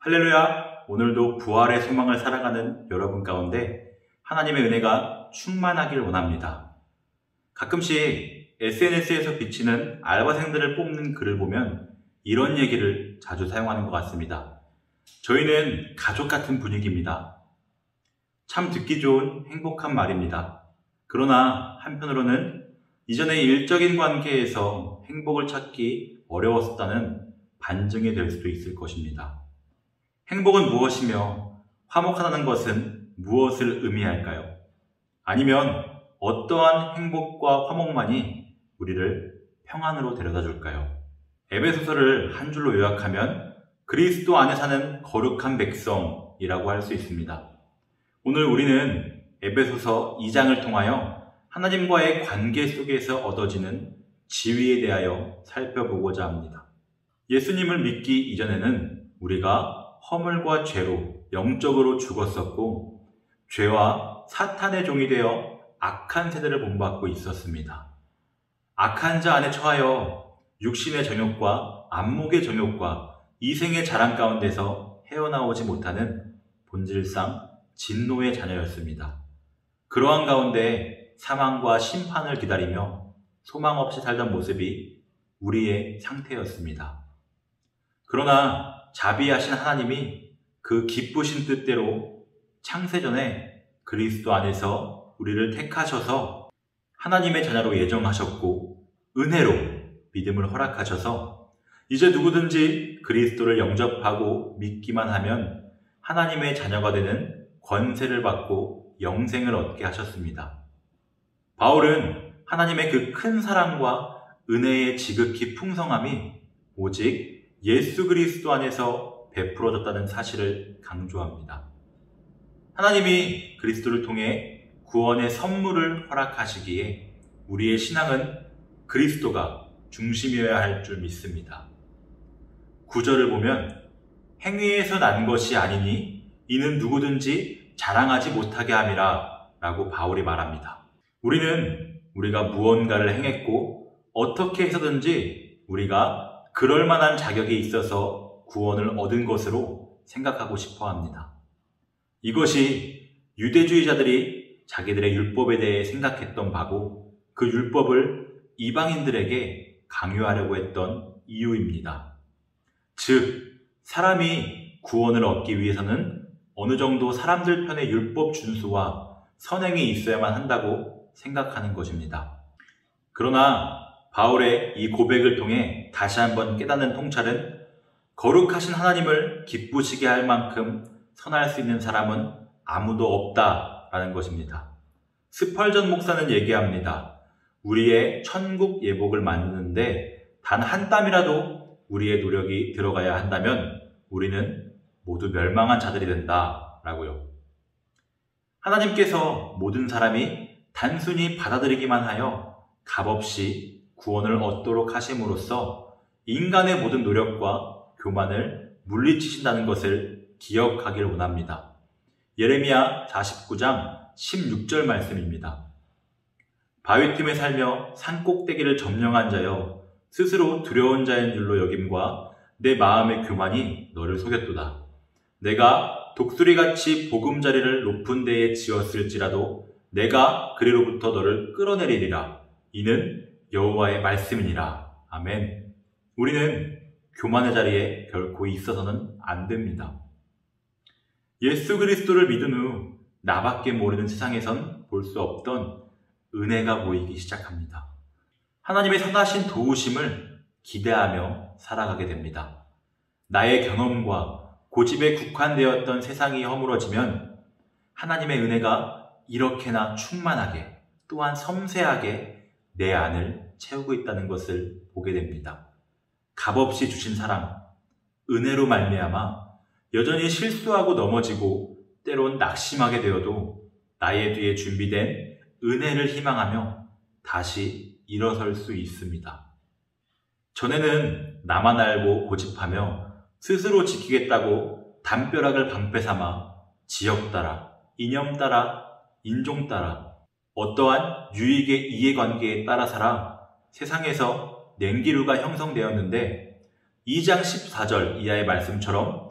할렐루야! 오늘도 부활의 소망을 살아가는 여러분 가운데 하나님의 은혜가 충만하길 원합니다. 가끔씩 SNS에서 비치는 알바생들을 뽑는 글을 보면 이런 얘기를 자주 사용하는 것 같습니다. 저희는 가족 같은 분위기입니다. 참 듣기 좋은 행복한 말입니다. 그러나 한편으로는 이전의 일적인 관계에서 행복을 찾기 어려웠다는 반증이 될 수도 있을 것입니다. 행복은 무엇이며 화목하다는 것은 무엇을 의미할까요? 아니면 어떠한 행복과 화목만이 우리를 평안으로 데려다 줄까요? 에베소서를 한 줄로 요약하면 그리스도 안에 사는 거룩한 백성이라고 할 수 있습니다. 오늘 우리는 에베소서 2장을 통하여 하나님과의 관계 속에서 얻어지는 지위에 대하여 살펴보고자 합니다. 예수님을 믿기 이전에는 우리가 허물과 죄로 영적으로 죽었었고 죄와 사탄의 종이 되어 악한 세대를 본받고 있었습니다. 악한 자 안에 처하여 육신의 정욕과 안목의 정욕과 이생의 자랑 가운데서 헤어나오지 못하는 본질상 진노의 자녀였습니다. 그러한 가운데 사망과 심판을 기다리며 소망 없이 살던 모습이 우리의 상태였습니다. 그러나 자비하신 하나님이 그 기쁘신 뜻대로 창세전에 그리스도 안에서 우리를 택하셔서 하나님의 자녀로 예정하셨고 은혜로 믿음을 허락하셔서 이제 누구든지 그리스도를 영접하고 믿기만 하면 하나님의 자녀가 되는 권세를 받고 영생을 얻게 하셨습니다. 바울은 하나님의 그 큰 사랑과 은혜의 지극히 풍성함이 오직 예수 그리스도 안에서 베풀어졌다는 사실을 강조합니다. 하나님이 그리스도를 통해 구원의 선물을 허락하시기에 우리의 신앙은 그리스도가 중심이어야 할 줄 믿습니다. 9절을 보면 행위에서 난 것이 아니니 이는 누구든지 자랑하지 못하게 함이라 라고 바울이 말합니다. 우리가 무언가를 행했고 어떻게 해서든지 우리가 그럴 만한 자격이 있어서 구원을 얻은 것으로 생각하고 싶어 합니다. 이것이 유대주의자들이 자기들의 율법에 대해 생각했던 바고 그 율법을 이방인들에게 강요하려고 했던 이유입니다. 즉, 사람이 구원을 얻기 위해서는 어느 정도 사람들 편의 율법 준수와 선행이 있어야만 한다고 생각하는 것입니다. 그러나 바울의 이 고백을 통해 다시 한번 깨닫는 통찰은 거룩하신 하나님을 기쁘시게 할 만큼 선할 수 있는 사람은 아무도 없다라는 것입니다. 스펄전 목사는 얘기합니다. 우리의 천국 예복을 만드는데 단 한 땀이라도 우리의 노력이 들어가야 한다면 우리는 모두 멸망한 자들이 된다라고요. 하나님께서 모든 사람이 단순히 받아들이기만 하여 값없이 구원을 얻도록 하심으로써 인간의 모든 노력과 교만을 물리치신다는 것을 기억하기를 원합니다. 예레미야 49장 16절 말씀입니다. 바위 틈에 살며 산꼭대기를 점령한 자여 스스로 두려운 자인 줄로 여김과 내 마음의 교만이 너를 속였도다. 내가 독수리같이 보금자리를 높은 데에 지었을지라도 내가 그리로부터 너를 끌어내리리라. 이는 여호와의 말씀이니라. 아멘. 우리는 교만의 자리에 결코 있어서는 안 됩니다. 예수 그리스도를 믿은 후 나밖에 모르는 세상에선 볼 수 없던 은혜가 보이기 시작합니다. 하나님의 선하신 도우심을 기대하며 살아가게 됩니다. 나의 경험과 고집에 국한되었던 세상이 허물어지면 하나님의 은혜가 이렇게나 충만하게 또한 섬세하게 내 안을 채우고 있다는 것을 보게 됩니다. 값없이 주신 사랑, 은혜로 말미암아 여전히 실수하고 넘어지고 때론 낙심하게 되어도 나의 뒤에 준비된 은혜를 희망하며 다시 일어설 수 있습니다. 전에는 나만 알고 고집하며 스스로 지키겠다고 담벼락을 방패 삼아 지역 따라, 이념 따라, 인종 따라 어떠한 유익의 이해관계에 따라 살아 세상에서 냉기류가 형성되었는데 2장 14절 이하의 말씀처럼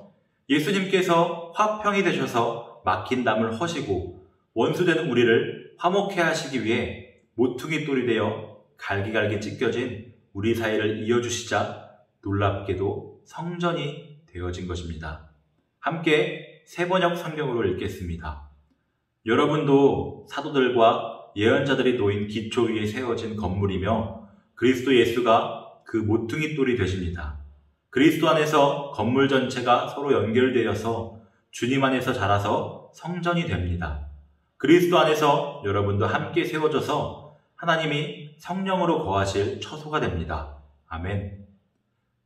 예수님께서 화평이 되셔서 막힌 담을 허시고 원수된 우리를 화목해 하시기 위해 모퉁이 돌이 되어 갈기갈기 찢겨진 우리 사이를 이어주시자 놀랍게도 성전이 되어진 것입니다. 함께 세번역 성경으로 읽겠습니다. 여러분도 사도들과 예언자들이 놓인 기초 위에 세워진 건물이며 그리스도 예수가 그 모퉁이 돌이 되십니다. 그리스도 안에서 건물 전체가 서로 연결되어서 주님 안에서 자라서 성전이 됩니다. 그리스도 안에서 여러분도 함께 세워져서 하나님이 성령으로 거하실 처소가 됩니다. 아멘.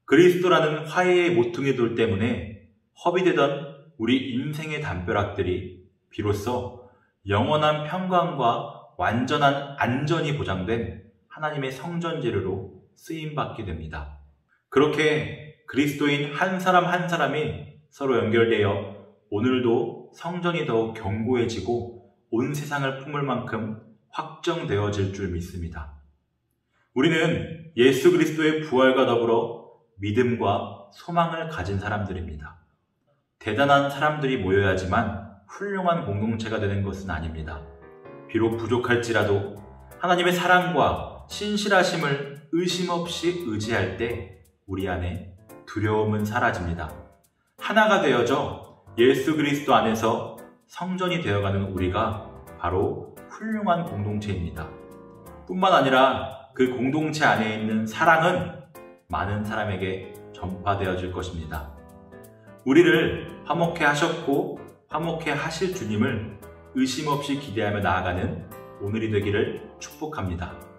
그리스도라는 화해의 모퉁이 돌 때문에 허비되던 우리 인생의 담벼락들이 비로소 영원한 평강과 완전한 안전이 보장된 하나님의 성전 재료로 쓰임받게 됩니다. 그렇게 그리스도인 한 사람 한 사람이 서로 연결되어 오늘도 성전이 더욱 견고해지고 온 세상을 품을 만큼 확정되어질 줄 믿습니다. 우리는 예수 그리스도의 부활과 더불어 믿음과 소망을 가진 사람들입니다. 대단한 사람들이 모여야지만 훌륭한 공동체가 되는 것은 아닙니다. 비록 부족할지라도 하나님의 사랑과 신실하심을 의심 없이 의지할 때 우리 안에 두려움은 사라집니다. 하나가 되어져 예수 그리스도 안에서 성전이 되어가는 우리가 바로 훌륭한 공동체입니다. 뿐만 아니라 그 공동체 안에 있는 사랑은 많은 사람에게 전파되어질 것입니다. 우리를 화목해 하셨고 화목해 하실 주님을 의심 없이 기대하며 나아가는 오늘이 되기를 축복합니다.